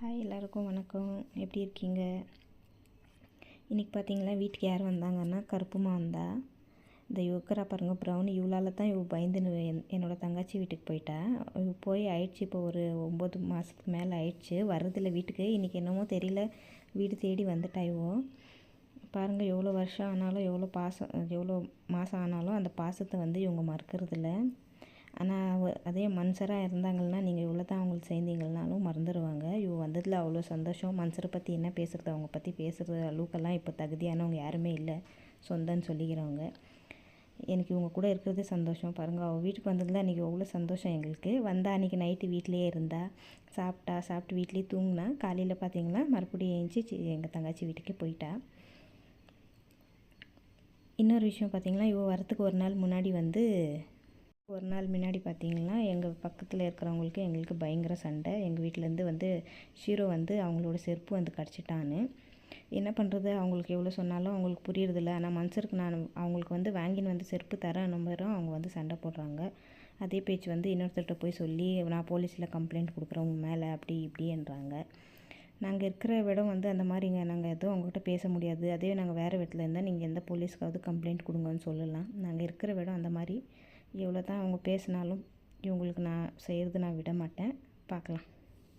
Hi எல்லாருக்கும் வணக்கம். எப்படி இருக்கீங்க? இன்றைக்கி பார்த்தீங்களா வீட்டுக்கு யார் வந்தாங்கன்னா கருப்புமா வந்தா. இந்த யுவக்கரா பாருங்கள் ப்ரௌனி இவளால் தான் பயந்துன்னு என்னோடய தங்கச்சி வீட்டுக்கு போயிட்டா. போய் ஆயிடுச்சு இப்போ ஒரு 9 மாதத்துக்கு மேலே ஆயிடுச்சு. வர்றதில்ல வீட்டுக்கு. இன்றைக்கி என்னமோ தெரியல வீடு தேடி வந்துட்டா பாருங்கள் எவ்வளோ வருஷம் ஆனாலும் எவ்வளோ மாதம் ஆனாலும் அந்த பாசத்தை இவங்க மறக்கிறதில்ல. ஆனால் அதே மனுஷராக இருந்தாங்கன்னா நீங்கள் இவ்வளோ தான் அவங்களுக்கு செய்தீங்கன்னாலும் மறந்துடுவாங்க. வந்ததில் அவ்வளோ சந்தோஷம். மனுஷரை பற்றி என்ன பேசுகிறது, அவங்க பற்றி பேசுகிறது அளவுக்கெல்லாம் இப்போ தகுதியானவங்க யாருமே இல்லை சொந்தன்னு சொல்லிக்கிறவங்க. எனக்கு இவங்க கூட இருக்கிறதே சந்தோஷம். பாருங்கள் அவள் வீட்டுக்கு வந்ததில் அன்றைக்கி எவ்வளோ சந்தோஷம் எங்களுக்கு. வந்தால் அன்றைக்கி நைட்டு வீட்டிலே இருந்தா, சாப்பிட்டு வீட்லேயே தூங்கினா. காலையில் பார்த்திங்கன்னா மறுபடியும் எழுந்துச்சி எங்கள் தங்கச்சி வீட்டுக்கே போயிட்டா. இன்னொரு விஷயம் பார்த்திங்கன்னா வரத்துக்கு ஒரு நாள் முன்னாடி பார்த்திங்கன்னா எங்கள் பக்கத்தில் இருக்கிறவங்களுக்கு எங்களுக்கு பயங்கர சண்டை. எங்கள் வீட்டிலேருந்து ஷீரோ அவங்களோட செருப்பு கடிச்சிட்டான்னு. என்ன பண்ணுறது, அவங்களுக்கு எவ்வளோ சொன்னாலும் அவங்களுக்கு புரியறதில்ல. ஆனால் மனுஷருக்கு நான் அவங்களுக்கு வாங்கின்னு செருப்பு தரேன் நம்பரும் அவங்க சண்டை போடுறாங்க. அதே பேச்சு இன்னொருத்தர்கிட்ட போய் சொல்லி நான் போலீஸில் கம்ப்ளைண்ட் கொடுக்குறேன் உங்கள் மேலே அப்படி இப்படின்றாங்க. நாங்கள் இருக்கிற இடம் அந்த மாதிரிங்க. நாங்கள் எதுவும் அவங்ககிட்ட பேச முடியாது. அதே நாங்கள் வேறு இடத்துல இருந்தால் நீங்கள் எந்த போலீஸ்க்காவது கம்ப்ளைண்ட் கொடுங்கன்னு சொல்லலாம். நாங்கள் இருக்கிற இடம் அந்த மாதிரி. எவ்வளோ தான் அவங்க பேசினாலும் இவங்களுக்கு நான் செய்கிறது நான் விட மாட்டேன். பார்க்கலாம்.